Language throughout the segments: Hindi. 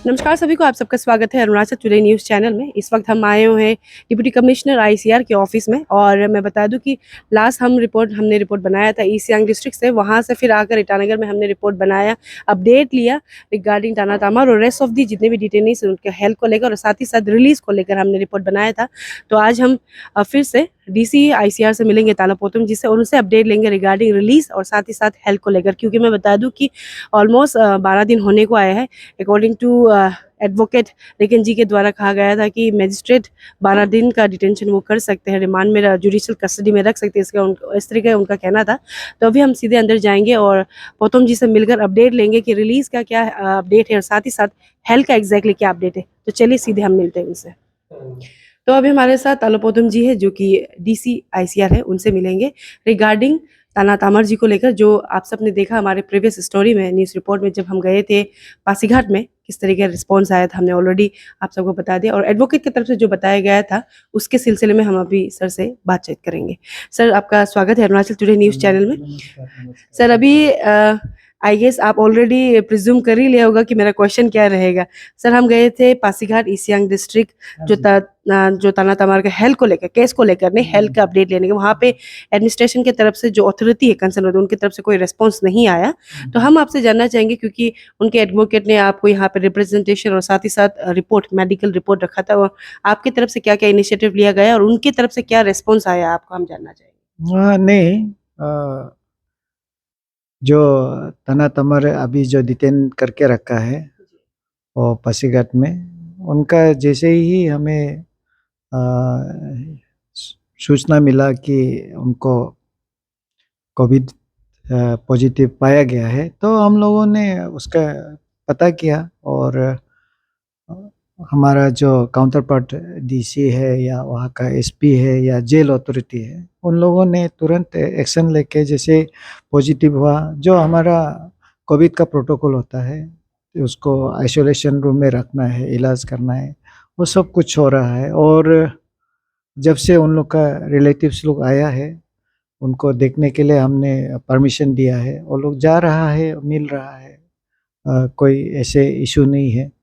नमस्कार सभी को, आप सबका स्वागत है अरुणाचल टुडे न्यूज़ चैनल में। इस वक्त हम आए हुए हैं डिप्टी कमिश्नर आईसीआर के ऑफिस में और मैं बता दूं कि लास्ट हमने रिपोर्ट बनाया था ईस्ट सियांग डिस्ट्रिक्ट से। वहां से फिर आकर ईटानगर में हमने रिपोर्ट बनाया, अपडेट लिया रिगार्डिंग टाना तमर और रेस्ट ऑफ दी जितने भी डिटेनीस उनके हेल्थ को लेकर और साथ ही साथ रिलीज को लेकर हमने रिपोर्ट बनाया था। तो आज हम फिर से डीसी आईसीआर से मिलेंगे तालापोतम जी से और उनसे अपडेट लेंगे रिगार्डिंग रिलीज और साथ ही साथ हेल्थ को लेकर, क्योंकि मैं बता दूं कि ऑलमोस्ट 12 दिन होने को आया है। अकॉर्डिंग टू एडवोकेट लेकिन जी के द्वारा कहा गया था कि मजिस्ट्रेट 12 दिन का डिटेंशन वो कर सकते हैं, रिमांड में जुडिशियल कस्टडी में रख सकते हैं, इस तरीके उनका कहना था। तो अभी हम सीधे अंदर जाएंगे और पोतम जी से मिलकर अपडेट लेंगे कि रिलीज का क्या अपडेट है और साथ ही साथ हेल्थ का एग्जैक्टली क्या अपडेट है। तो चलिए सीधे हम मिलते हैं उनसे। तो अभी हमारे साथ तालोपोतम जी है जो कि डीसी आईसीआर है, उनसे मिलेंगे रिगार्डिंग ताना तामर जी को लेकर। जो आप सबने देखा हमारे प्रीवियस स्टोरी में, न्यूज़ रिपोर्ट में, जब हम गए थे पासीघाट में किस तरीके का रिस्पॉन्स आया था हमने ऑलरेडी आप सबको बता दिया, और एडवोकेट की तरफ से जो बताया गया था उसके सिलसिले में हम अभी सर से बातचीत करेंगे। सर, आपका स्वागत है अरुणाचल टुडे न्यूज़ चैनल में। सर, अभी आई गेस आप ऑलरेडी प्रिज्यूम कर ही लिया होगा कि मेरा क्वेश्चन क्या रहेगा। सर, हम गए थे पासीघाट ईस्ट सियांग डिस्ट्रिक्ट जो ताना तमार के हेल्थ को लेकर, केस को लेकर नहीं, हेल्थ का अपडेट लेने के। वहाँ पे एडमिनिस्ट्रेशन की तरफ से जो अथॉरिटी है कंसर्न होती है उनकी तरफ से कोई रिस्पॉन्स नहीं आया। तो हम आपसे जानना चाहेंगे, क्योंकि उनके एडवोकेट ने आपको यहाँ पे रिप्रेजेंटेशन और साथ ही साथ रिपोर्ट, मेडिकल रिपोर्ट रखा था, और आपकी तरफ से क्या क्या इनिशिएटिव लिया गया और उनकी तरफ से क्या रिस्पॉन्स आया आपको, हम जानना चाहेंगे। नहीं, जो तना तमर अभी जो डिटेन करके रखा है और पासीघाट में, उनका जैसे ही हमें सूचना मिला कि उनको कोविड पॉजिटिव पाया गया है, तो हम लोगों ने उसका पता किया और हमारा जो काउंटर पार्ट डीसी है या वहाँ का एसपी है या जेल अथॉरिटी है, उन लोगों ने तुरंत एक्शन लेके, जैसे पॉजिटिव हुआ, जो हमारा कोविड का प्रोटोकॉल होता है, उसको आइसोलेशन रूम में रखना है, इलाज करना है, वो सब कुछ हो रहा है। और जब से उन लोग का रिलेटिव्स लोग आया है, उनको देखने के लिए हमने परमिशन दिया है, वो लोग जा रहा है, मिल रहा है, कोई ऐसे इशू नहीं है।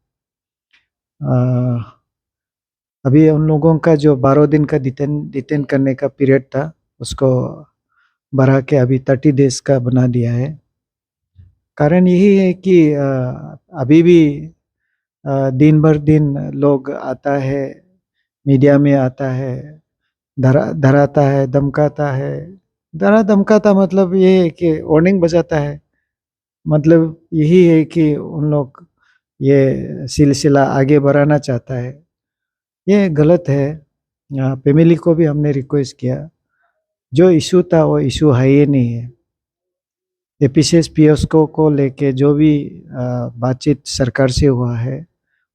अभी उन लोगों का जो 12 दिन का डिटेन करने का पीरियड था, उसको बढ़ा के अभी 30 डेज का बना दिया है। कारण यही है कि अभी भी दिन भर दिन लोग आता है, मीडिया में आता है, डराता है, धमकाता है। धमकाता मतलब ये है कि वार्निंग बजाता है, मतलब यही है कि उन लोग ये सिलसिला आगे बढ़ाना चाहता है। ये गलत है। फैमिली को भी हमने रिक्वेस्ट किया, जो इशू था वो इशू है ही नहीं है। एपीसीएस पीएसको को लेके जो भी बातचीत सरकार से हुआ है,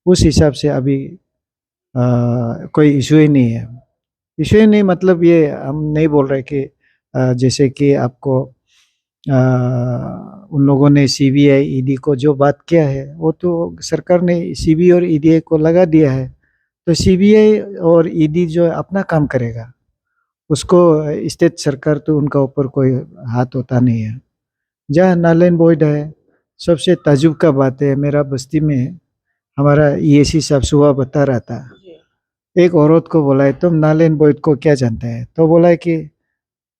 उस हिसाब से अभी कोई इशू ही नहीं है। इशू ही नहीं मतलब ये हम नहीं बोल रहे कि जैसे कि आपको उन लोगों ने सीबीआई ईडी को जो बात किया है, वो तो सरकार ने सीबीआई और ईडी को लगा दिया है। तो सीबीआई और ईडी जो अपना काम करेगा, उसको स्टेट सरकार तो उनका ऊपर कोई हाथ होता नहीं है। जहाँ नारायण बॉयड है, सबसे ताजुब का बात है, मेरा बस्ती में हमारा ईएसी साहब सुबह बता रहा था, एक औरत को बोला है तुम नारायण बॉयड को क्या जानते हैं, तो बोला है कि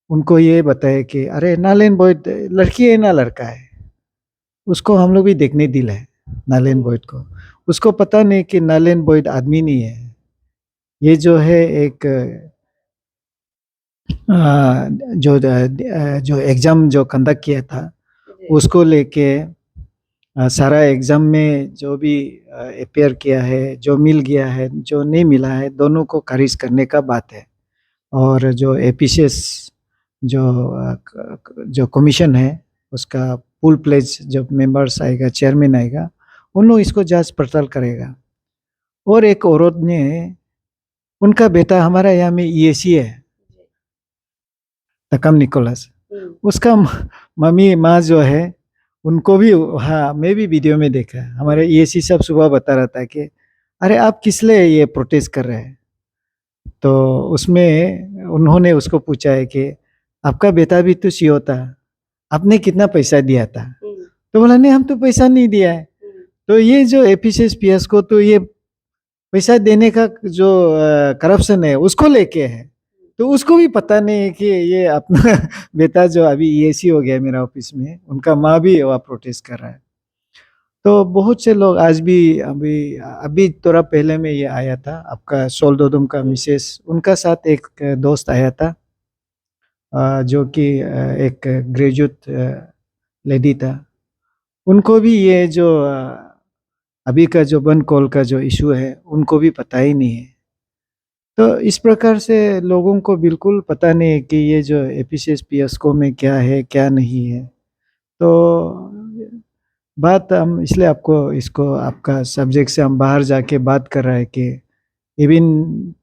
उनको ये बताए कि अरे नारायण बॉयड लड़की है ना लड़का है, उसको हम लोग भी देखने दिल है नारायण बॉयड को। उसको पता नहीं कि नारायण बॉयड आदमी नहीं है, ये जो है एक जो एग्जाम जो कंडक्ट किया था, उसको लेके सारा एग्जाम में जो भी अपेयर किया है, जो मिल गया है, जो नहीं मिला है, दोनों को खारिज करने का बात है। और जो एपीसीएस जो कमीशन है, उसका फुल प्लेज जब मेंबर्स आएगा, चेयरमैन आएगा, उन लोग इसको जांच पड़ताल करेगा। और एक औरत ने, उनका बेटा हमारा यहाँ में ईएसी है, तकम निकोलस, उसका मम्मी माँ जो है, उनको भी, हाँ मैं भी वीडियो में देखा, हमारे ईएसी साहब सुबह बता रहा था कि अरे आप किस लिए ये प्रोटेस्ट कर रहे हैं। तो उसमें उन्होंने उसको पूछा है कि आपका बेटा भी तो सीओ था, आपने कितना पैसा दिया था। तो बोला नहीं हम तो पैसा नहीं दिया है। तो ये जो एपीसीएस पीएस को तो ये पैसा देने का जो करप्शन है उसको लेके है, तो उसको भी पता नहीं है कि ये अपना बेटा जो अभी ईएसी हो गया मेरा ऑफिस में, उनका माँ भी वहाँ प्रोटेस्ट कर रहा है। तो बहुत से लोग आज भी अभी अभी थोड़ा पहले में ये आया था आपका सोलदोदुम का मिसेस, उनका साथ एक दोस्त आया था जो कि एक ग्रेजुएट लेडी था। उनको भी ये जो अभी का जो बन कॉल का जो इशू है उनको भी पता ही नहीं है। तो इस प्रकार से लोगों को बिल्कुल पता नहीं है कि ये जो एपीसीएस पीएसको में क्या है क्या नहीं है। तो बात हम इसलिए आपको इसको आपका सब्जेक्ट से हम बाहर जाके बात कर रहे हैं कि इवन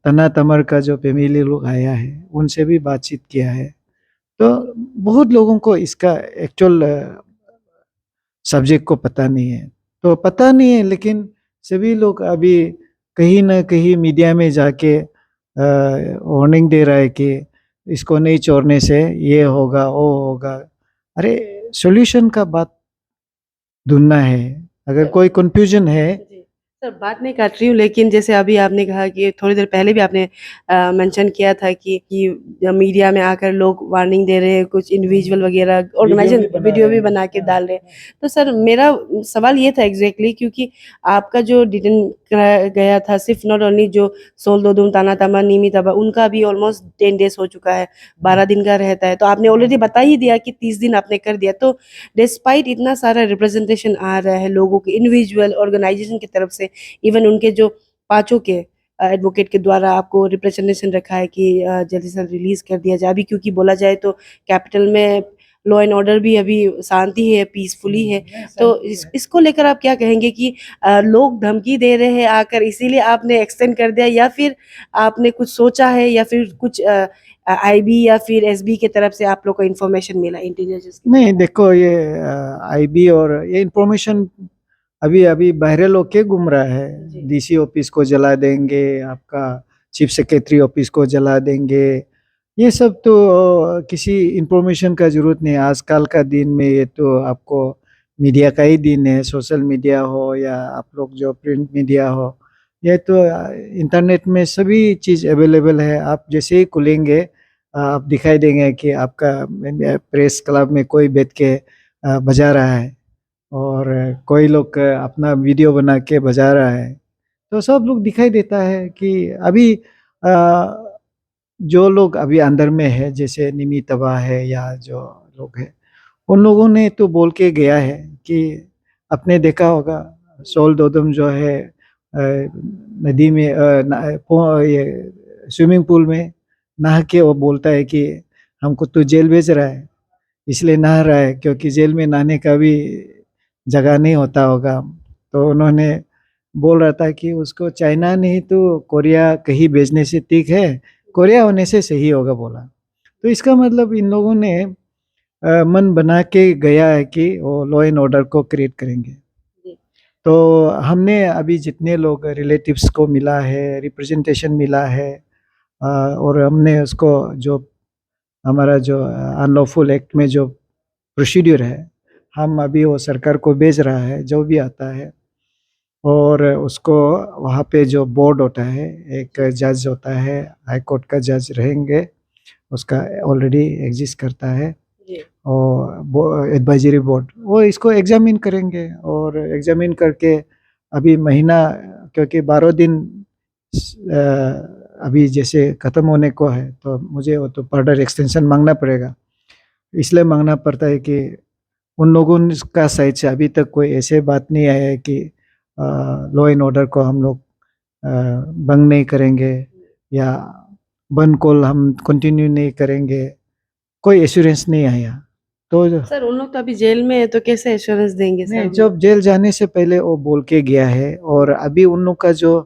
तना तमर का जो फैमिली लोग आया है उनसे भी बातचीत किया है। तो बहुत लोगों को इसका एक्चुअल सब्जेक्ट को पता नहीं है। तो पता नहीं है लेकिन सभी लोग अभी कहीं ना कहीं मीडिया में जाके वार्निंग दे रहा है कि इसको नहीं छोड़ने से ये होगा वो होगा। अरे सॉल्यूशन का बात ढूंढना है, अगर कोई कंफ्यूजन है। जी सर, बात नहीं काट रही हूँ, लेकिन जैसे अभी आपने कहा कि थोड़ी देर पहले भी आपने मेंशन किया था कि मीडिया में आकर लोग वार्निंग दे रहे हैं, कुछ इंडिविजुअल वगैरह ऑर्गेनाइजेशन वीडियो भी बना के डाल रहे हैं। तो सर मेरा सवाल ये था एग्जैक्टली क्योंकि आपका जो डिटेन कराया गया था सिर्फ नॉट ओनली जो सोलदोदुम ताना तमा नीमी तबा उनका भी ऑलमोस्ट 10 days हो चुका है, 12 दिन का रहता है। तो आपने ऑलरेडी बता ही दिया कि 30 दिन आपने कर दिया। तो डिस्पाइट इतना सारा रिप्रेजेंटेशन आ रहा है लोगों के इंडिविजुअल ऑर्गेनाइजेशन की तरफ से, इवन उनके जो पांचों के एडवोकेट के द्वारा आपको रिप्रेजेंटेशन रखा है कि जल्दी से रिलीज कर दिया जाए। अभी क्योंकि बोला जाए तो कैपिटल में लॉ एंड ऑर्डर भी अभी शांति है, पीसफुली है। तो इसको लेकर आप क्या कहेंगे कि लोग धमकी दे रहे हैं आकर इसीलिए आपने एक्सटेंड कर दिया, या फिर आपने कुछ सोचा है, या फिर कुछ आईबी या फिर एसबी की तरफ से आप लोग को इन्फॉर्मेशन मिला इंटेलिजेंस की? नहीं देखो ये आईबी और ये इंफॉर्मेशन अभी अभी बहरे लोग के घूम रहा है। डीसी ऑफिस को जला देंगे, आपका चीफ सेक्रेटरी ऑफिस को जला देंगे, ये सब तो किसी इंफॉर्मेशन का जरूरत नहीं है। आजकल का दिन में ये तो आपको मीडिया का ही दिन है, सोशल मीडिया हो या आप लोग जो प्रिंट मीडिया हो, ये तो इंटरनेट में सभी चीज़ अवेलेबल है। आप जैसे ही खुलेंगे आप दिखाई देंगे कि आपका प्रेस क्लब में कोई बैठ के बजा रहा है और कोई लोग अपना वीडियो बना के बजा रहा है। तो सब लोग दिखाई देता है कि अभी जो लोग अभी अंदर में है जैसे निमी तबा है या जो लोग हैं उन लोगों ने तो बोल के गया है कि आपने देखा होगा सोल दोदम जो है नदी में ये स्विमिंग पूल में नहा के वो बोलता है कि हमको तो जेल भेज रहा है इसलिए नहा रहा है, क्योंकि जेल में नहाने का भी जगह नहीं होता होगा। तो उन्होंने बोल रहा था कि उसको चाइना नहीं तो कोरिया कहीं भेजने से ठीक है, कोरिया होने से सही होगा बोला। तो इसका मतलब इन लोगों ने मन बना के गया है कि वो लॉ एंड ऑर्डर को क्रिएट करेंगे। तो हमने अभी जितने लोग रिलेटिव्स को मिला है, रिप्रेजेंटेशन मिला है और हमने उसको जो हमारा जो अनलॉफुल एक्ट में जो प्रोसीड्यूर है हम अभी वो सरकार को भेज रहा है जो भी आता है। और उसको वहाँ पे जो बोर्ड होता है, एक जज होता है, हाई कोर्ट का जज रहेंगे, उसका ऑलरेडी एग्जिस्ट करता है और एडवाइजरी बोर्ड वो इसको एग्जामिन करेंगे और एग्जामिन करके अभी महीना, क्योंकि 12 दिन अभी जैसे ख़त्म होने को है तो मुझे वो तो फर्दर एक्सटेंशन मांगना पड़ेगा। इसलिए मांगना पड़ता है कि उन लोगों का साइड से अभी तक कोई ऐसे बात नहीं आया है कि लॉ एंड ऑर्डर को हम लोग भंग नहीं करेंगे या बंद कॉल हम कंटिन्यू नहीं करेंगे, कोई एश्योरेंस नहीं आया। तो सर उन लोग तो अभी जेल में है, तो कैसे एश्योरेंस देंगे नहीं, सर? जब जेल जाने से पहले वो बोल के गया है और अभी उन लोग का जो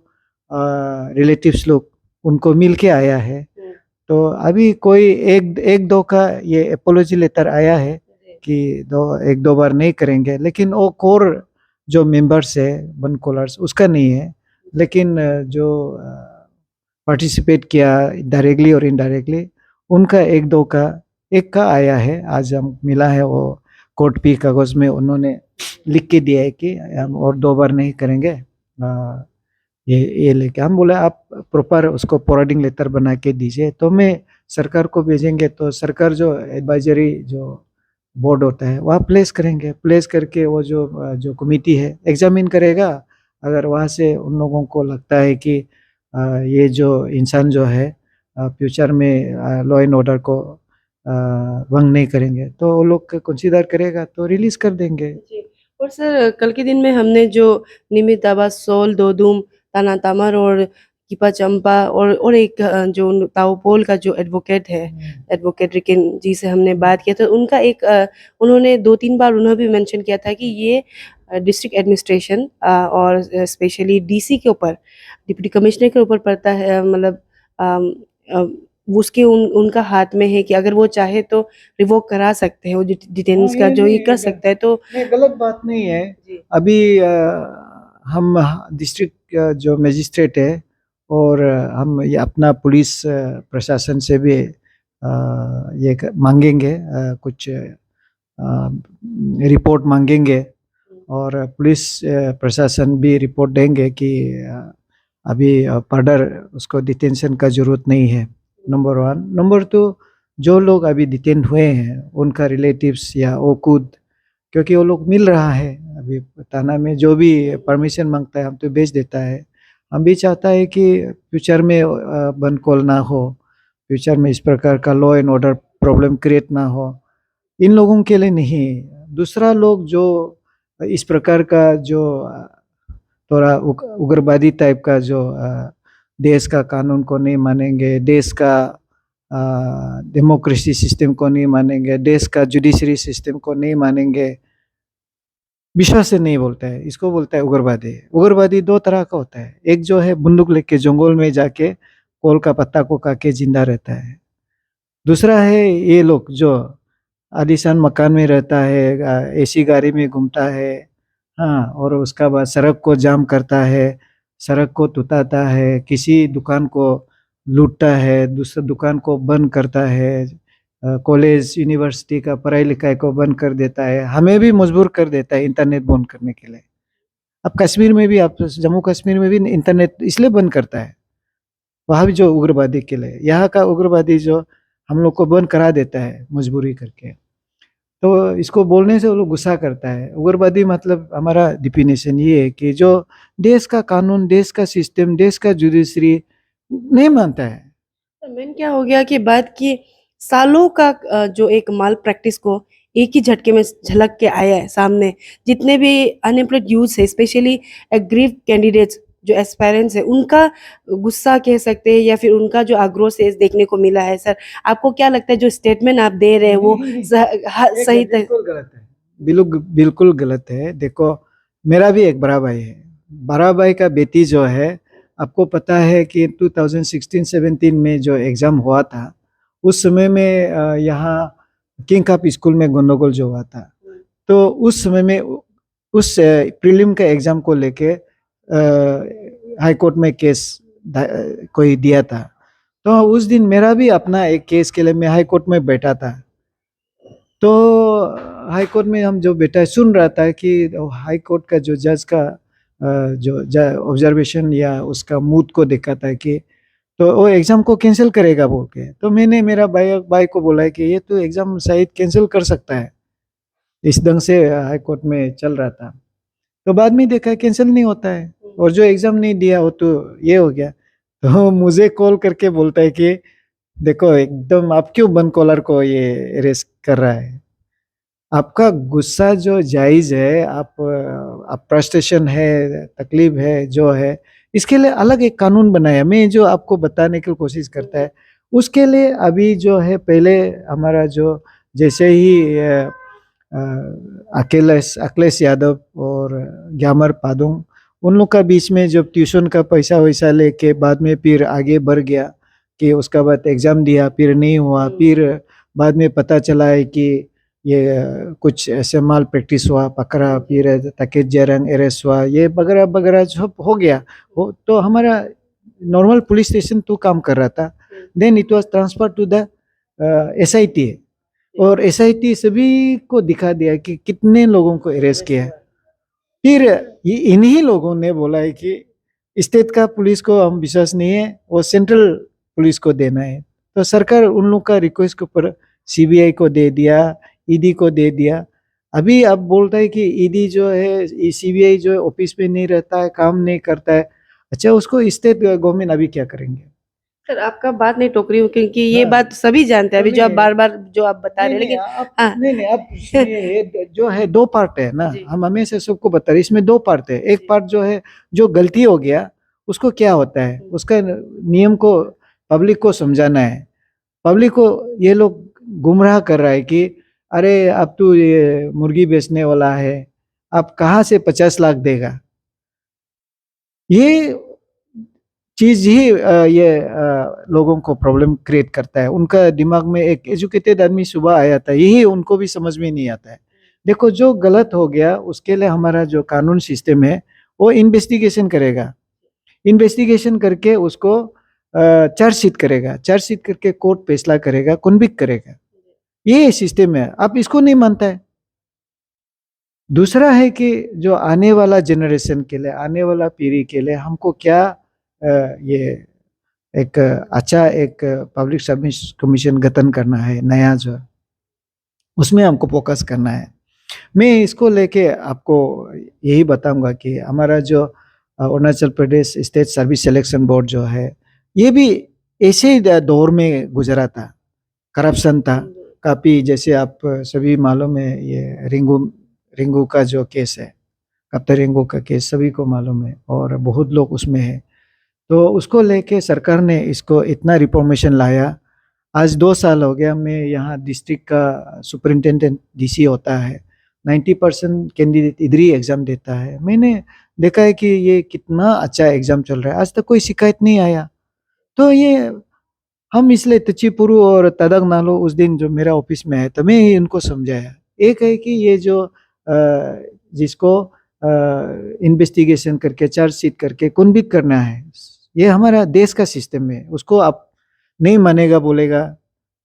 रिलेटिव्स लोग उनको मिल के आया है। तो अभी कोई एक एक दो का ये एपोलॉजी लेटर आया है कि एक दो बार नहीं करेंगे, लेकिन वो कोर जो मेंबर्स है वन कॉलर्स उसका नहीं है। लेकिन जो पार्टिसिपेट किया डायरेक्टली और इनडायरेक्टली उनका एक दो का एक का आया है, आज हम मिला है वो कोर्ट पी कागज में उन्होंने लिख के दिया है कि हम और 2 बार नहीं करेंगे। ये लेके हम बोले आप प्रॉपर उसको फॉरवर्डिंग लेटर बना के दीजिए, तो मैं सरकार को भेजेंगे, तो सरकार जो एडवाइजरी जो बोर्ड होता है वहाँ प्लेस करेंगे, प्लेस करके वो जो कमेटी है एग्जामिन करेगा। अगर वहाँ से उन लोगों को लगता है कि ये जो इंसान जो है फ्यूचर में लॉ एंड ऑर्डर को भंग नहीं करेंगे, तो वो लोग कंसीडर करेगा तो रिलीज कर देंगे। जी। और सर कल के दिन में हमने जो निमित दाबा सोल दोदुम ताना तामर और कीपा चंपा और एक जो ताओपोल का जो एडवोकेट है, एडवोकेट रिकिन जी से हमने बात किया, तो उनका एक उन्होंने 2-3 बार उन्होंने भी मेंशन किया था कि ये डिस्ट्रिक्ट एडमिनिस्ट्रेशन और स्पेशली डीसी के ऊपर, डिप्टी कमिश्नर के ऊपर पड़ता है, मतलब अम, अ, उसके उनका हाथ में है कि अगर वो चाहे तो रिवोक करा सकते हैं, वो डिटेंस का जो ये कर सकता है। तो नहीं, गलत बात नहीं है। जी अभी हम डिस्ट्रिक्ट जो मजिस्ट्रेट है और हम ये अपना पुलिस प्रशासन से भी मांगेंगे, कुछ रिपोर्ट मांगेंगे, और पुलिस प्रशासन भी रिपोर्ट देंगे कि अभी पर्डर उसको डिटेंशन का जरूरत नहीं है, नंबर 1। नंबर 2, जो लोग अभी डिटेन हुए हैं उनका रिलेटिव्स या वो खुद, क्योंकि वो लोग मिल रहा है अभी थाना में, जो भी परमिशन मांगता है हम तो भेज देता है। हम भी चाहता है कि फ्यूचर में बंद कॉल ना हो, फ्यूचर में इस प्रकार का law and order problem create ना हो, इन लोगों के लिए नहीं। दूसरा लोग जो इस प्रकार का जो थोड़ा उग्रवादी टाइप का जो देश का कानून को नहीं मानेंगे, देश का डेमोक्रेसी सिस्टम को नहीं मानेंगे, देश का जुडिशरी सिस्टम को नहीं मानेंगे, विश्वास से नहीं बोलता है, इसको बोलता है उग्रवादी। उग्रवादी 2 तरह का होता है, एक जो है बंदूक लेके जंगल में जाके कोल का पत्ता को खा के जिंदा रहता है। दूसरा है ये लोग जो आलीशान मकान में रहता है, एसी गाड़ी में घूमता है, हाँ, और उसका बाद सड़क को जाम करता है, सड़क को तुताता है, किसी दुकान को लूटता है, दूसरे दुकान को बंद करता है, कॉलेज यूनिवर्सिटी का पढ़ाई लिखाई को बंद कर देता है, हमें भी मजबूर कर देता है इंटरनेट बंद करने के लिए। अब कश्मीर में भी, आप जम्मू कश्मीर में भी इंटरनेट इसलिए बंद करता है, वहाँ भी जो उग्रवादी के लिए, यहाँ का उग्रवादी जो हम लोग को बंद करा देता है मजबूरी करके। तो इसको बोलने से वो लोग गुस्सा करता है। उग्रवादी मतलब हमारा डिफिनेशन ये है कि जो देश का कानून, देश का सिस्टम, देश का जुडिशरी नहीं मानता है। मेन क्या हो गया कि बात की सालों का जो एक माल प्रैक्टिस को एक ही झटके में झलक के आया है सामने। जितने भी अनएम्प्लॉयड यूथ है, स्पेशली एग्रीव कैंडिडेट्स जो एस्पायरेंट्स है, उनका गुस्सा कह सकते हैं या फिर उनका जो आक्रोश है देखने को मिला है। सर आपको क्या लगता है जो स्टेटमेंट आप दे रहे हैं वो सही बिल्कुल गलत है, बिल्कुल गलत है। देखो, मेरा भी एक बड़ा भाई है, बड़ा भाई का बेटी जो है, आपको पता है कि 2016-17 में जो एग्जाम हुआ था, उस समय में यहाँ किंग कप स्कूल में गंडगोल जो हुआ था, तो उस समय में उस प्रीलिम का एग्जाम को लेके हाई कोर्ट में केस कोई दिया था। तो उस दिन मेरा भी अपना एक केस के लिए मैं हाई कोर्ट में बैठा था। तो हाई कोर्ट में हम जो बैठा सुन रहा था कि हाई कोर्ट का जो जज का जो ऑब्जर्वेशन या उसका मूड को देखा था कि तो वो एग्जाम को कैंसिल करेगा बोल के, तो मैंने मेरा भाई को बोला है कि ये तो एग्जाम शायद कैंसिल कर सकता है, इस ढंग से हाई कोर्ट में चल रहा था। तो बाद में देखा कैंसिल नहीं होता है, और जो एग्जाम नहीं दिया वो तो ये हो गया। तो मुझे कॉल करके बोलता है कि देखो एकदम आप क्यों बंद कॉलर को ये अरेस्ट कर रहा है, आपका गुस्सा जो जायज है, आप फ्रस्ट्रेशन है, तकलीफ है जो है, इसके लिए अलग एक कानून बनाया। मैं जो आपको बताने की कोशिश करता है उसके लिए अभी जो है, पहले हमारा जो जैसे ही अखिलेश यादव और ग्यामर पादुंग, उन लोग का बीच में जब ट्यूशन का पैसा वैसा लेके बाद में फिर आगे बढ़ गया कि उसका बाद एग्जाम दिया, फिर नहीं हुआ, फिर बाद में पता चला है कि ये कुछ ऐसे माल प्रैक्टिस हुआ, पकड़ा, फिर तकेत जयरंग अरेस्ट हुआ, ये वगैरह वगैरह सब हो गया। वो तो हमारा नॉर्मल पुलिस स्टेशन तो काम कर रहा था, then it was transfer to the SIT, और एसआईटी सभी को दिखा दिया कि कितने लोगों को अरेस्ट किया है। फिर ये इन्हीं लोगों ने बोला है कि स्टेट का पुलिस को हम विश्वास नहीं है, वो सेंट्रल पुलिस को देना है। तो सरकार उन लोग का रिक्वेस्ट के ऊपर सीबीआई को दे दिया, ईडी को दे दिया। अभी अब बोलता है कि ईडी जो है, सीबीआई जो है ऑफिस में नहीं रहता है, काम नहीं करता है। अच्छा, उसको स्टेट गवर्नमेंट अभी क्या करेंगे? सर आपका बात नहीं टोक रही हूँ, क्योंकि ये हाँ। बात सभी जानते हैं, अभी जो आप बार बार जो आप बता रहे हैं, नहीं लेकिन आप हाँ नहीं आप सुनिए, ये जो है दो पार्ट है ना, जी हम हमेशा सबको बता रहे, इसमें दो पार्ट है। एक पार्ट जो है, जो गलती हो गया उसको क्या होता है, उसका नियम को पब्लिक को समझाना है। पब्लिक को ये लोग गुमराह कर रहा है कि अरे अब तू ये मुर्गी बेचने वाला है, अब कहाँ से 50 लाख देगा। ये चीज ही लोगों को प्रॉब्लम क्रिएट करता है। उनका दिमाग में, एक एजुकेटेड आदमी सुबह आया था, यही उनको भी समझ में नहीं आता है। देखो, जो गलत हो गया उसके लिए हमारा जो कानून सिस्टम है वो इन्वेस्टिगेशन करेगा। इन्वेस्टिगेशन करके उसको चार्जशीट करेगा, चार्जशीट करके कोर्ट फैसला करेगा, कन्विक्ट करेगा। ये सिस्टम है, आप इसको नहीं मानता है। दूसरा है कि जो आने वाला जनरेशन के लिए, आने वाला पीढ़ी के लिए हमको क्या ये एक अच्छा एक पब्लिक सर्विस कमीशन गठन करना है नया, जो उसमें हमको फोकस करना है। मैं इसको लेके आपको यही बताऊंगा कि हमारा जो Arunachal Pradesh state service selection board जो है, ये भी ऐसे ही दौर में गुजरा था। करप्शन था काफी, जैसे आप सभी मालूम है, ये रिंगू रिंगू का जो केस है, कप्तान रिंगू का केस सभी को मालूम है, और बहुत लोग उसमें है। तो उसको लेके सरकार ने इसको इतना रिफॉर्मेशन लाया। आज 2 साल हो गया, मैं यहाँ डिस्ट्रिक्ट का सुपरिंटेंडेंट डीसी होता है, 90% कैंडिडेट इधर ही एग्जाम देता है। मैंने देखा है कि ये कितना अच्छा एग्जाम चल रहा है, आज तक कोई शिकायत नहीं आया। तो ये हम इसलिए तचिपुरु और तदंग नालो उस दिन जो मेरा ऑफिस में है, तो मैं ही इनको समझाया। एक है कि ये जो जिसको इन्वेस्टिगेशन करके चार्जशीट करके कन्विक्ट करना है, ये हमारा देश का सिस्टम है। उसको आप नहीं मानेगा, बोलेगा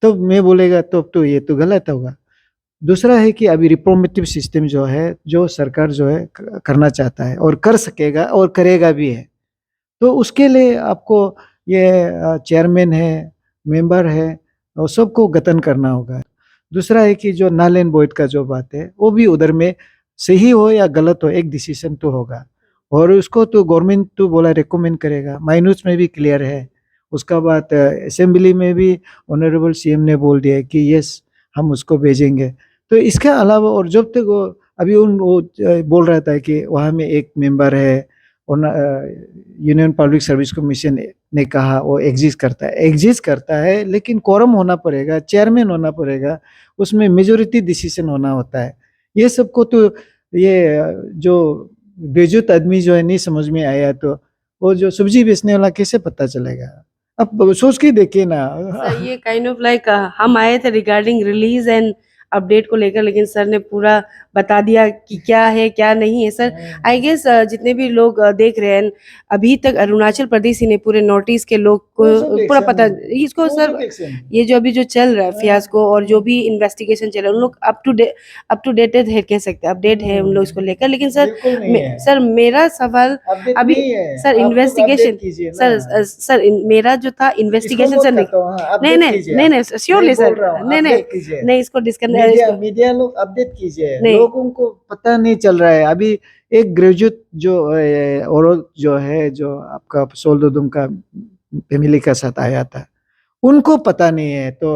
तो मैं बोलेगा तो ये तो गलत होगा। दूसरा है कि अभी रिफॉर्मेटिव सिस्टम जो है, जो सरकार जो है करना चाहता है और कर सकेगा और करेगा भी है, तो उसके लिए आपको ये चेयरमैन है, मेंबर है, और सबको गठन करना होगा। दूसरा है कि जो नल एंड वॉइड का जो बात है, वो भी उधर में सही हो या गलत हो, एक डिसीजन तो होगा, और उसको तो गवर्नमेंट तो बोला रिकमेंड करेगा। माइनूट्स में भी क्लियर है। उसका बाद असेंबली में भी ऑनरेबल सीएम ने बोल दिया है कि यस, हम उसको भेजेंगे। तो इसके अलावा, और जब तक वो अभी वो बोल रहा था कि वहाँ में एक मेंबर है, और यूनियन पब्लिक सर्विस कमीशन ने कहा वो एग्जिस्ट करता है, लेकिन कोरम होना पड़ेगा, चेयरमैन होना पड़ेगा, उसमें मेजोरिटी डिसीजन होना होता है। ये सबको तो ये जो ग्रेजुएट आदमी जो है नहीं समझ में आया, तो वो जो सब्जी बेचने वाला कैसे पता चलेगा? अब सोच के देखिए ना। सर ये काइंड ऑफ लाइक हम आए थे रिगार्डिंग रिलीज एंड अपडेट को लेकर, लेकिन सर ने पूरा बता दिया कि क्या है क्या नहीं है। सर आई गेस जितने भी लोग देख रहे हैं, अभी तक अरुणाचल प्रदेश ही ने पूरे नॉर्थ ईस्ट के लोग को पूरा पता इसको। सर ये जो अभी जो चल रहा है फियास्को, और जो भी इन्वेस्टिगेशन चल रहा है, उन लोग अप टू डेटेड है, कह सकते हैं अपडेट है उन लोग इसको लेकर। लेकिन सर सर मेरा सवाल अभी, सर इन्वेस्टिगेशन, सर मेरा जो था इन्वेस्टिगेशन, सर नहीं नहीं नहीं नहीं श्योरली सर, नहीं नहीं नहीं इसको मीडिया लोग अपडेट कीजिए, लोगों को पता नहीं चल रहा है। अभी एक ग्रेजुएट जो औरत जो है, जो आपका सोलदोदुम का फैमिली का साथ आया था, उनको पता नहीं है। तो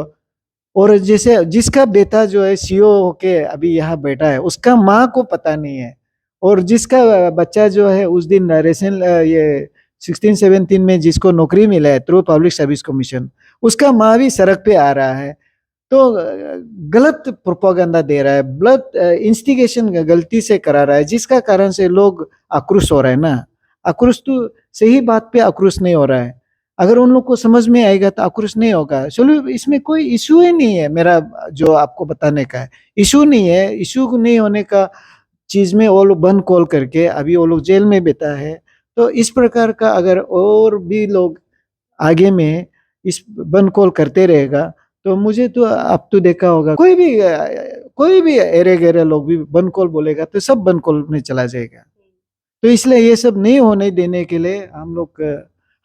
और जैसे जिसका बेटा जो है सीओ होके अभी यहाँ बैठा है, उसका माँ को पता नहीं है। और जिसका बच्चा जो है उस दिन रेसेंट ये 16-17 में जिसको नौकरी मिला है थ्रू पब्लिक सर्विस कमीशन, उसका माँ भी सड़क पे आ रहा है। तो गलत प्रोपागेंडा दे रहा है, गलत इंस्टिगेशन गलती से करा रहा है, जिसका कारण से लोग आक्रोश हो रहे हैं ना। आक्रोश तो सही बात पे आक्रोश नहीं हो रहा है। अगर उन लोग को समझ में आएगा तो आक्रोश नहीं होगा। चलो, इसमें कोई इशू ही नहीं है, मेरा जो आपको बताने का है इशू नहीं है। इशू नहीं होने का चीज में वो लोग बंद कॉल करके अभी वो लोग जेल में बैठा है। तो इस प्रकार का अगर और भी लोग आगे में इस बंद कॉल करते रहेगा, तो मुझे तो अब तो देखा होगा कोई भी एरे गहरे लोग भी बनकोल बोलेगा तो सब बनकोल में चला जाएगा। तो इसलिए ये सब नहीं होने देने के लिए हम लोग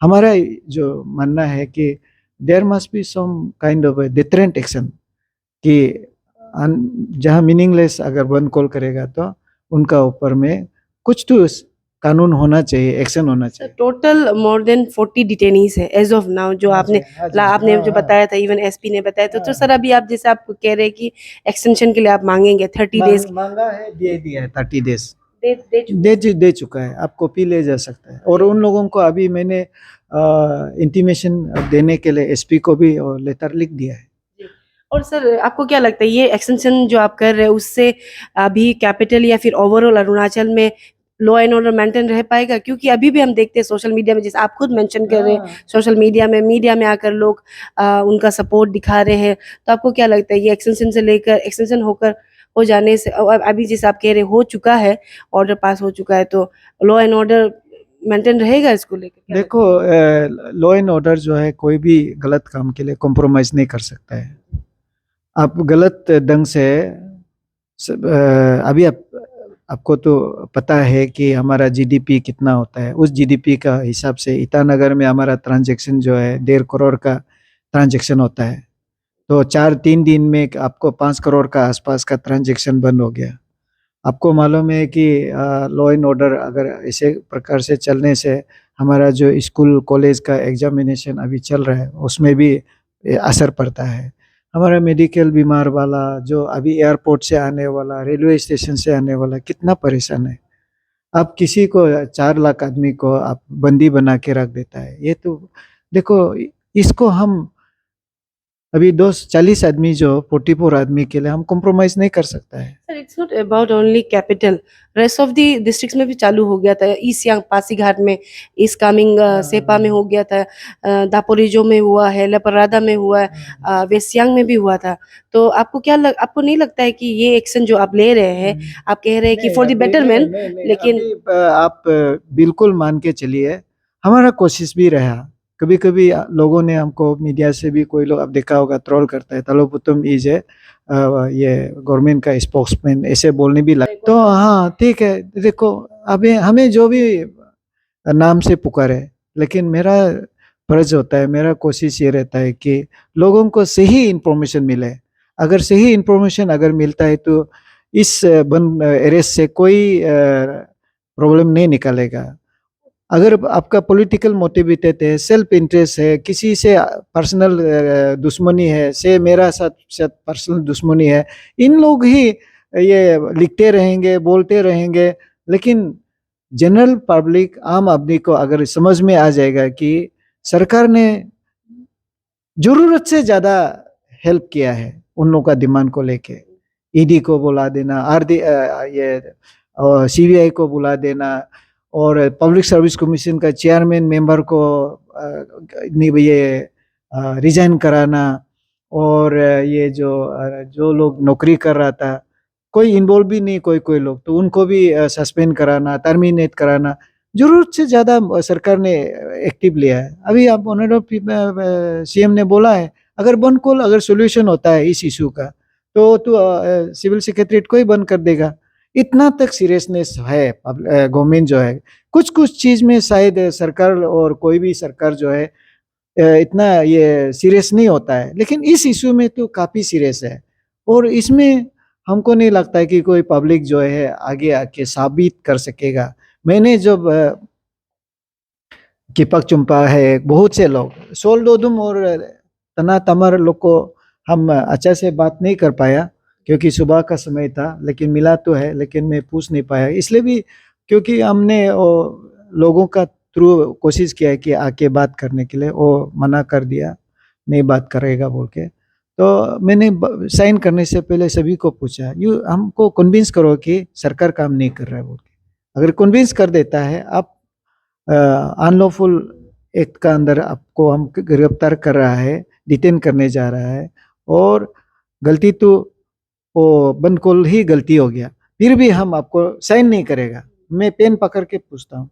हमारा जो मानना है कि there must be some kind of deterrent action कि जहाँ मीनिंगलेस अगर वन कॉल करेगा तो उनका ऊपर में कुछ तो कानून होना चाहिए, एक्शन होना चाहिए। टोटल मोर देन 40 डिटेनीज है एज ऑफ नाउ, जो आपने आपने जो बताया था, इवन एसपी ने बताया था। तो सर अभी आप जैसे आप कह रहे हैं कि एक्सटेंशन के लिए आप मांगेंगे 30 डेज, मांगा है, दे दिया है 30 डेज, दे दे चुका है। आप कॉपी ले जा सकता है। और उन लोगों को अभी मैंने इंटीमेशन देने के लिए एसपी को भी लेटर लिख दिया है। और सर आपको क्या लगता है ये एक्सटेंशन जो आप कर रहे हैं उससे अभी कैपिटल या फिर ओवरऑल अरुणाचल में लॉ एंड ऑर्डर मेंटेन रह पाएगा? क्योंकि अभी भी हम देखते हैं सोशल मीडिया में, जैसे आप खुद मेंशन कर रहे हैं, सोशल मीडिया में आकर लोग उनका सपोर्ट दिखा रहे हैं। तो आपको क्या लगता है ये एक्सटेंशन से लेकर एक्सटेंशन होकर हो जाने से, और अभी जैसे आप कह रहे हो चुका है, ऑर्डर पास हो चुका है, तो लॉ एंड ऑर्डर मेंटेन रहेगा इसको लेकर? देखो, लॉ एंड ऑर्डर जो है कोई भी गलत काम के लिए कॉम्प्रोमाइज नहीं कर सकता है। आप गलत ढंग से अभी आपको तो पता है कि हमारा जीडीपी कितना होता है। उस जीडीपी का हिसाब से ईटानगर में हमारा ट्रांजैक्शन जो है 1.5 करोड़ का ट्रांजैक्शन होता है। तो 3 दिन में आपको 5 करोड़ का आसपास का ट्रांजैक्शन बंद हो गया। आपको मालूम है कि लॉ एंड ऑर्डर अगर ऐसे प्रकार से चलने से हमारा जो स्कूल कॉलेज का एग्जामिनेशन अभी चल रहा है उसमें भी असर पड़ता है। हमारा मेडिकल बीमार वाला जो अभी एयरपोर्ट से आने वाला, रेलवे स्टेशन से आने वाला कितना परेशान है। आप किसी को 4 लाख आदमी को आप बंदी बना के रख देता है। ये तो देखो, इसको हम अभी 240 आदमी जो 44 आदमी के लिए हम कॉम्प्रोमाइज नहीं कर सकता है। Sir it's not about only capital, rest of the districts में भी चालू हो गया था। ईस्ट सियांग पासीघाट में, ईस्ट कामेंग सेपा में हो गया था, दापोरिजो में हुआ है, लपरादा में हुआ है, वेस्ट सियांग में भी हुआ था। तो आपको आपको नहीं लगता है कि ये एक्शन जो आप ले रहे हैं, आप कह रहे हैं कि फॉर द बेटरमेंट, लेकिन अभी आप बिल्कुल मान के चलिए हमारा कोशिश भी रहा। कभी कभी लोगों ने हमको मीडिया से भी, कोई लोग आप देखा होगा ट्रोल करता है, तलोपुतम इज है ये गवर्नमेंट का स्पोक्समैन, ऐसे बोलने भी लग। तो हाँ ठीक है, देखो अभी हमें जो भी नाम से पुकारे, लेकिन मेरा फर्ज होता है, मेरा कोशिश ये रहता है कि लोगों को सही इंफॉर्मेशन मिले। अगर सही इंफॉर्मेशन अगर मिलता है तो इस अरेस्ट से कोई प्रॉब्लम नहीं निकलेगा। अगर आपका पॉलिटिकल मोटिवेटेड है, सेल्फ इंटरेस्ट है, किसी से पर्सनल दुश्मनी है, से मेरा साथ पर्सनल दुश्मनी है, इन लोग ही ये लिखते रहेंगे, बोलते रहेंगे। लेकिन जनरल पब्लिक, आम आदमी को अगर समझ में आ जाएगा कि सरकार ने जरूरत से ज्यादा हेल्प किया है उन लोगों का डिमांड को लेके, ईडी को बुला देना, ये सीबीआई को बुला देना, और पब्लिक सर्विस कमीशन का चेयरमैन मेंबर को ये रिजाइन कराना, और ये जो लोग नौकरी कर रहा था कोई इन्वॉल्व भी नहीं, कोई लोग तो उनको भी सस्पेंड कराना, टर्मिनेट कराना, जरूरत से ज्यादा सरकार ने एक्टिव लिया है। अभी आप ऑनरेबल सीएम ने बोला है अगर बंद कॉल अगर सोल्यूशन होता है इस इशू का तो सिविल सेक्रेटरीट को ही बंद कर देगा। इतना तक सीरियसनेस है गवर्नमेंट जो है। कुछ चीज में शायद सरकार और कोई भी सरकार जो है इतना ये सीरियस नहीं होता है, लेकिन इस इशू में तो काफी सीरियस है। और इसमें हमको नहीं लगता है कि कोई पब्लिक जो है आगे आके साबित कर सकेगा। मैंने जब किपक चुम्पा है, बहुत से लोग, सोल दोदुम और तना तमर लोग को हम अच्छा से बात नहीं कर पाया क्योंकि सुबह का समय था, लेकिन मिला तो है, लेकिन मैं पूछ नहीं पाया इसलिए भी क्योंकि हमने लोगों का थ्रू कोशिश किया है कि आके बात करने के लिए, वो मना कर दिया, नहीं बात करेगा बोल के। तो मैंने साइन करने से पहले सभी को पूछा, यू हमको कन्विंस करो कि सरकार काम नहीं कर रहा है बोल के। अगर कन्विंस कर देता है, आप अनलॉफुल एक्ट का अंदर आपको हम गिरफ्तार कर रहा है, डिटेन करने जा रहा है, और गलती तो वो बंद कॉल ही गलती हो गया, फिर भी हम आपको साइन नहीं करेगा। मैं पेन पकड़ के पूछता हूँ,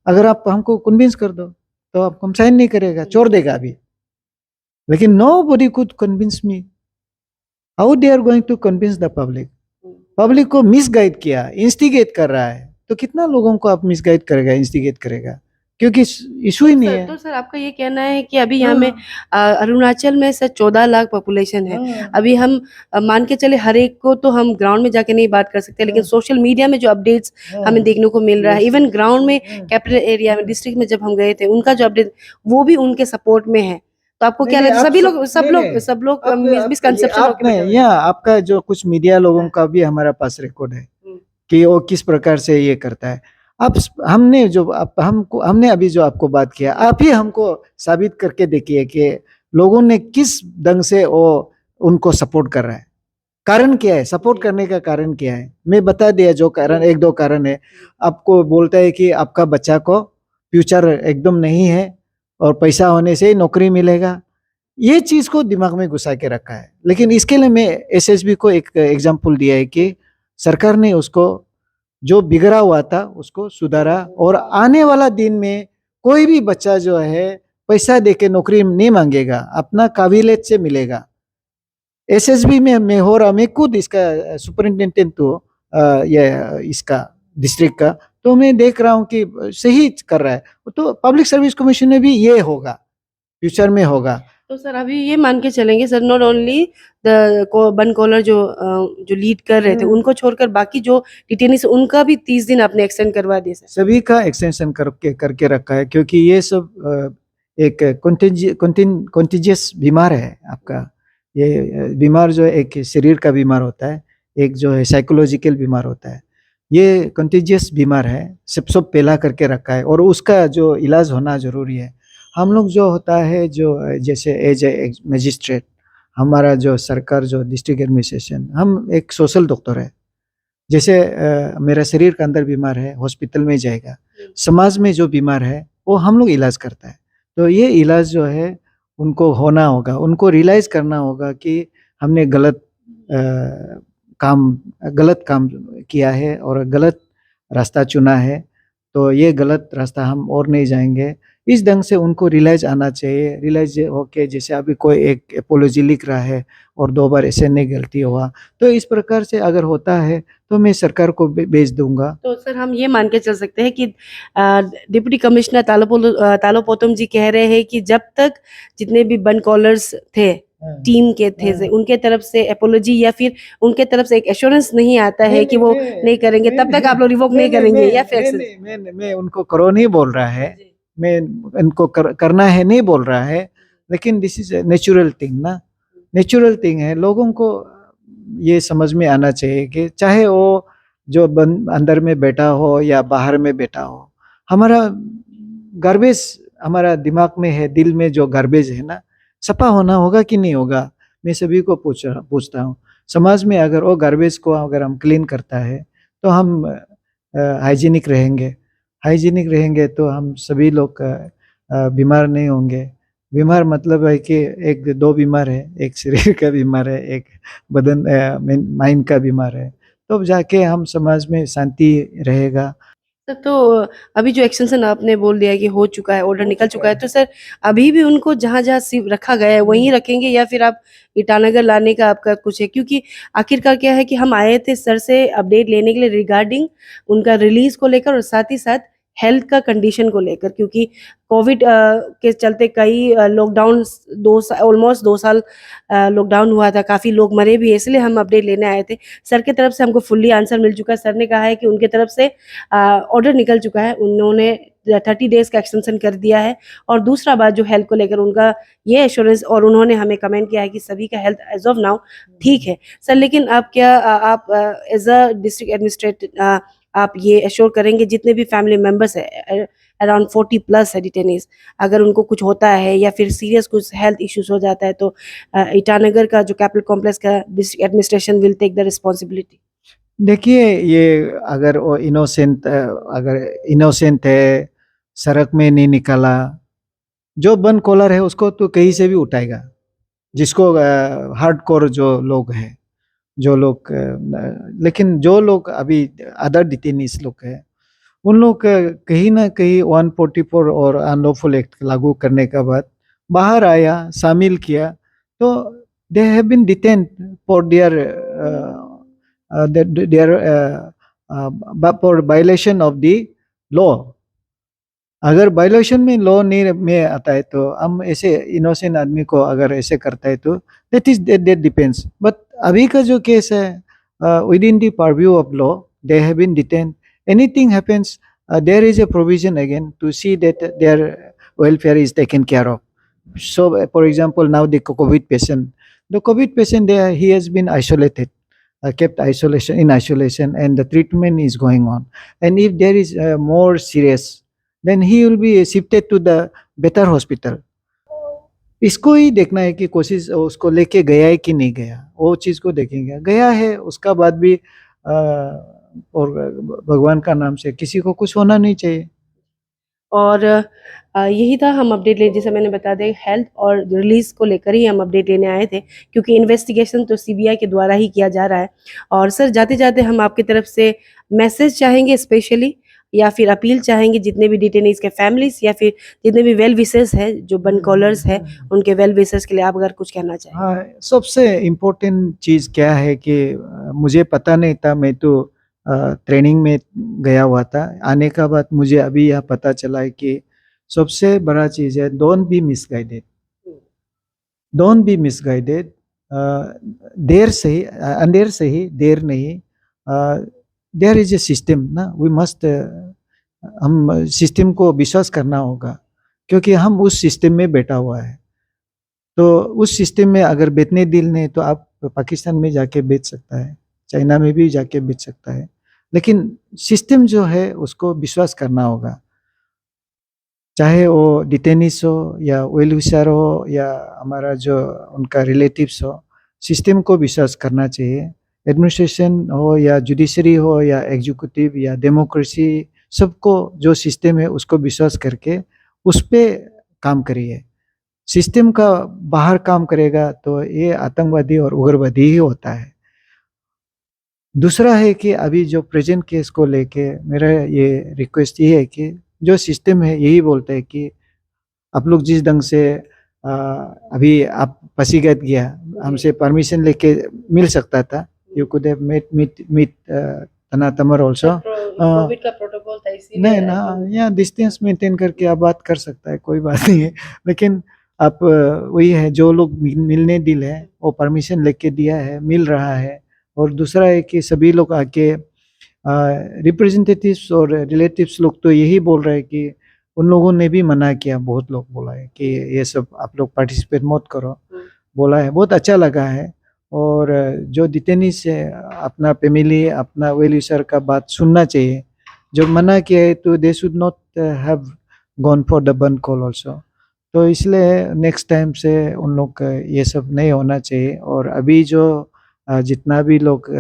अगर आप हमको कन्विंस कर दो तो आपको हम साइन नहीं करेगा, छोड़ देगा अभी। लेकिन nobody could convince me. How they are going to convince the public? Public को मिसगाइड किया, इंस्टिगेट कर रहा है, तो कितना लोगों को आप मिसगाइड करेगा, इंस्टिगेट करेगा, क्योंकि इशू ही नहीं है। तो सर आपका ये कहना है कि अभी यहाँ में अरुणाचल में सर 14 लाख पॉपुलेशन है। हाँ, अभी हम मान के चले हर एक को तो हम ग्राउंड में जाके नहीं बात कर सकते, लेकिन हाँ। सोशल मीडिया में जो अपडेट्स हाँ, हमें देखने को मिल रहा है, yes, इवन ग्राउंड में हाँ। कैपिटल एरिया में डिस्ट्रिक्ट में जब हम गए थे, उनका जो अपडेट वो भी उनके सपोर्ट में है। तो आपको क्या नहीं, लगता है? आप सभी सब- लोग सब नहीं, लोग नहीं, सब लोग आप मिसकंसेप्शन होके आपने बैठे हुए हैं। या आपका जो कुछ मीडिया लोगों का भी हमारा पास रिकॉर्ड है हम्म। कि वो किस प्रकार से ये करता है। अब हमने अभी जो आपको बात किया, आप ही हमको साबित करके देखिए कि लोगों ने किस ढंग से वो उनको सपोर्ट कर रहा है। कारण क्या है, सपोर्ट जी। करने का कारण क्या है, मैं बता दिया जो कारण, एक दो कारण है। आपको बोलता है कि आपका बच्चा को फ्यूचर एकदम नहीं है और पैसा होने से ही नौकरी मिलेगा, ये चीज को दिमाग में घुसा के रखा है। लेकिन इसके लिए मैं एसएसबी को एक एग्जाम्पल दिया है कि सरकार ने उसको जो बिगड़ा हुआ था उसको सुधारा, और आने वाला दिन में कोई भी बच्चा जो है पैसा देके नौकरी नहीं मांगेगा, अपना काबिलियत से मिलेगा। एसएसबी में मैं हो रहा, मैं खुद इसका सुपरिंटेंडेंट तो ये इसका डिस्ट्रिक्ट का, तो मैं देख रहा हूँ कि सही कर रहा है। तो पब्लिक सर्विस कमीशन में भी ये होगा, फ्यूचर में होगा। तो सर अभी ये मान के चलेंगे sir, not only the bun collar जो लीड कर रहे थे उनको छोड़कर बाकी जो डिटेनीज उनका भी 30 दिन आपने एक्सटेंड करवा दिया सर। सभी का एक्सटेंशन करके रखा है, क्योंकि ये सब एक कॉन्टेजियस बीमार है आपका। ये बीमार जो है एक शरीर का बीमार होता है, एक जो है साइकोलॉजिकल बीमार होता है। ये कॉन्टेजियस बीमार है, सब पहला करके रखा है, और उसका जो इलाज होना जरूरी है। हम लोग जो होता है, जो जैसे एज ए मजिस्ट्रेट, हमारा जो सरकार जो डिस्ट्रिक्ट एडमिनिस्ट्रेशन, हम एक सोशल डॉक्टर है। जैसे मेरा शरीर का अंदर बीमार है, हॉस्पिटल में जाएगा, समाज में जो बीमार है वो हम लोग इलाज करता है। तो ये इलाज जो है उनको होना होगा, उनको रियलाइज करना होगा कि हमने गलत काम किया है और गलत रास्ता चुना है, तो ये गलत रास्ता हम और नहीं जाएंगे। इस ढंग से उनको रियलाइज आना चाहिए। रियलाइज होके जैसे अभी कोई एक एपोलॉजी लिख रहा है और 2 बार ऐसे नहीं गलती हुआ, तो इस प्रकार से अगर होता है तो मैं सरकार को भेज दूंगा। तो सर हम ये मान के चल सकते हैं कि डिप्टी कमिश्नर तालो पोतम जी कह रहे हैं कि जब तक जितने भी बन कॉलर्स थे टीम के थे उनके तरफ से एपोलॉजी या फिर उनके तरफ से एक एश्योरेंस नहीं आता है कि वो नहीं करेंगे, तब तक आप लोग रिवोक नहीं करेंगे या फिर मैं उनको करो नहीं बोल रहा है, मैं इनको करना है नहीं बोल रहा है, लेकिन दिस इज नेचुरल थिंग ना, नेचुरल थिंग है। लोगों को ये समझ में आना चाहिए कि चाहे वो जो अंदर में बैठा हो या बाहर में बैठा हो, हमारा गार्बेज हमारा दिमाग में है, दिल में जो गार्बेज है ना, सफा होना होगा कि नहीं होगा। मैं सभी को पूछता हूँ, समाज में अगर वो गार्बेज को अगर हम क्लीन करता है तो हम हाइजीनिक रहेंगे। हाइजीनिक रहेंगे तो हम सभी लोग बीमार नहीं होंगे। बीमार मतलब है कि एक दो बीमार है, एक शरीर का बीमार है, एक बदन माइंड का बीमार है, तो जाके हम समाज में शांति रहेगा। सर तो अभी जो एक्सटेंशन आपने बोल दिया कि हो चुका है, ऑर्डर निकल चुका है, तो सर अभी भी उनको जहां जहां रखा गया है वहीं रखेंगे या फिर आप ईटानगर लाने का आपका कुछ है? क्योंकि आखिरकार क्या है कि हम आए थे सर से अपडेट लेने के लिए रिगार्डिंग उनका रिलीज को लेकर और साथ ही साथ हेल्थ का कंडीशन को लेकर, क्योंकि कोविड के चलते कई लॉकडाउन ऑलमोस्ट 2 साल लॉकडाउन हुआ था, काफी लोग मरे भी, इसलिए हम अपडेट लेने आए थे। सर की तरफ से हमको फुल्ली आंसर मिल चुका है। सर ने कहा है कि उनके तरफ से ऑर्डर निकल चुका है, उन्होंने 30 डेज का एक्सटेंशन कर दिया है। और दूसरा बात जो हेल्थ को लेकर उनका ये एश्योरेंस, और उन्होंने हमें कमेंट किया है कि सभी का हेल्थ एज ऑफ नाउ ठीक है। सर लेकिन आप क्या आप एज अ डिस्ट्रिक्ट एडमिनिस्ट्रेटर आप ये एश्योर करेंगे जितने भी फैमिली मेंबर्स है अराउंड 40+ है डिटेनीज, अगर उनको कुछ होता है या फिर सीरियस कुछ हेल्थ इश्यूज हो जाता है तो ईटानगर का जो कैपिटल कॉम्प्लेक्स का district administration will take the responsibility? देखिए, ये अगर वो इनोसेंट है, सड़क में नहीं निकाला, जो बन कॉलर है उसको तो कहीं से भी उठाएगा। जिसको हार्डकोर जो लोग हैं, जो लोग लेकिन जो लोग अभी अदर डिटेनीज लोग हैं, उन लोग कहीं ना कहीं 144 और अनलॉफुल एक्ट लागू करने के बाद बाहर आया, शामिल किया, तो they have been detained for for violation of the law. अगर वायलेशन में लॉ नहीं में आता है तो हम ऐसे इनोसेंट आदमी को अगर ऐसे करता है तो दैट डिपेंड्स। बट अभी का जो केस है within the purview of law they have been detained. Anything happens there is a provision again to see that there welfare is taken care of. So, for example, now the COVID patient there, he has been isolated, kept in isolation, and the treatment is going on. And if there is more serious, then he will be shifted to the better hospital. इसको ही देखना है कि कोशिश उसको लेके गया है कि नहीं गया, वो चीज़ को देखेंगे। गया है उसका बाद भी और भगवान का नाम से किसी को कुछ होना नहीं चाहिए। और यही था हम अपडेट ले, जैसे मैंने बता दें हेल्थ और रिलीज को लेकर ही हम अपडेट लेने आए थे, क्योंकि इन्वेस्टिगेशन तो सीबीआई के द्वारा ही किया जा रहा है। और सर जाते जाते हम आपकी तरफ से मैसेज चाहेंगे स्पेशली, या फिर अपील चाहेंगे जितने भी डिटेनीज के फैमिलीज या फिर जितने भी वेल विशर्स है, जो बन कॉलर्स है, उनके वेल विशर्स के लिए आप अगर कुछ कहना चाहें। हाँ, सबसे इम्पोर्टेंट चीज़ क्या है कि मुझे पता नहीं था, मैं तो ट्रेनिंग में गया हुआ था। आने का बाद मुझे अभी यह पता चला है कि सबसे बड़ा चीज़ है don't be misguided. Don't be misguided. देर से ही अंधेर से ही देर नहीं। देयर इज ए सिस्टम ना, वी मस्ट हम सिस्टम को विश्वास करना होगा, क्योंकि हम उस सिस्टम में बैठा हुआ है। तो उस सिस्टम में अगर बेचने दिल नहीं तो आप पाकिस्तान में जाके बेच सकता है, चाइना में भी जाके बेच सकता है, लेकिन सिस्टम जो है उसको विश्वास करना होगा। चाहे वो डिटेनिस हो या वेल विशर हो या हमारा जो उनका रिलेटिव्स हो, सिस्टम को विश्वास करना चाहिए। एडमिनिस्ट्रेशन हो या जुडिशरी हो या एग्जीक्यूटिव या डेमोक्रेसी, सबको जो सिस्टम है उसको विश्वास करके उस पर काम करिए। सिस्टम का बाहर काम करेगा तो ये आतंकवादी और उग्रवादी ही होता है। दूसरा है कि अभी जो प्रेजेंट केस को लेके मेरा ये रिक्वेस्ट ये है कि जो सिस्टम है यही बोलता है कि आप लोग जिस ढंग से अभी आप पासीघाट गया, हमसे परमिशन लेके मिल सकता था। यू कुड हैव मीट तना तमर ऑल्सो। कोविड का प्रोटोकॉल था इसीलिए नहीं ना, यहाँ डिस्टेंस मेंटेन करके आप बात कर सकता है, कोई बात नहीं है। लेकिन आप वही है, जो लोग मिलने दिल है वो परमिशन लेके दिया है, मिल रहा है। और दूसरा है कि सभी लोग आके रिप्रेजेंटेटिव्स और रिलेटिव्स लोग तो यही बोल रहे हैं कि उन लोगों ने भी मना किया, बहुत लोग बोला है कि ये सब आप लोग पार्टिसिपेट मत करो, बोला है। बहुत अच्छा लगा है। और जो डिटेनीज है अपना फैमिली अपना वेल विशर का बात सुनना चाहिए। जो मना किया है तो they should not have gone for the burn call also. तो इसलिए नेक्स्ट टाइम से उन लोग का ये सब नहीं होना चाहिए। और अभी जो जितना भी लोग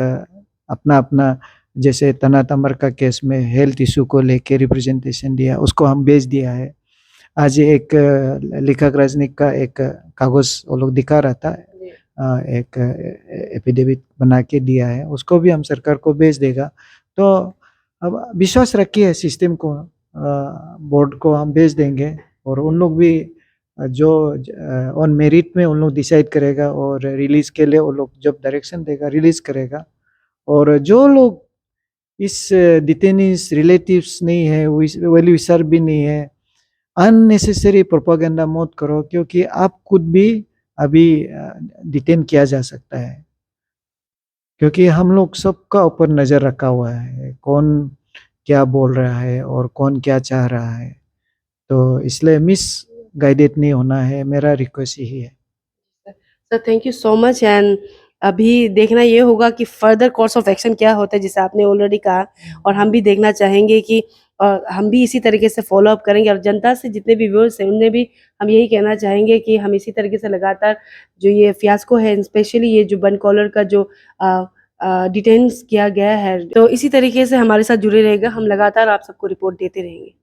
अपना अपना, जैसे तना तमर का केस में हेल्थ इशू को लेके रिप्रेजेंटेशन दिया, उसको हम भेज दिया है। आज एक लेखक राजनीति का एक कागज वो लोग दिखा रहा था, एक एफिडेविट बना के दिया है, उसको भी हम सरकार को भेज देगा। तो अब विश्वास रखिए सिस्टम को, बोर्ड को हम भेज देंगे और उन लोग भी जो ऑन मेरिट में उन लोग डिसाइड करेगा और रिलीज के लिए वो लोग जब डायरेक्शन देगा रिलीज करेगा। और जो लोग इस डिटेनीज रिलेटिव्स नहीं है, वेल विशर भी नहीं है, अननेसेसरी प्रोपेगेंडा मत करो, क्योंकि आप खुद भी अभी डिटेन किया जा सकता है। क्योंकि हम लोग सबका ऊपर नज़र रखा हुआ है, कौन क्या बोल रहा है और कौन क्या चाह रहा है। तो इसलिए मिस गाइडेड नहीं होना है, मेरा रिक्वेस्ट यही है। Sir thank you so much. And अभी देखना ये होगा कि फर्दर कोर्स ऑफ एक्शन क्या होता है, जैसे आपने ऑलरेडी कहा, और हम भी देखना चाहेंगे कि हम भी इसी तरीके से फॉलो अप करेंगे। और जनता से जितने भी व्यूअर्स हैं उन्हें भी हम यही कहना चाहेंगे कि हम इसी तरीके से लगातार जो ये फियास्को है, स्पेशली ये जो बन कॉलर का जो डिटेन्स किया गया है, तो इसी तरीके से हमारे साथ जुड़े रहेगा। हम लगातार आप सबको रिपोर्ट देते रहेंगे।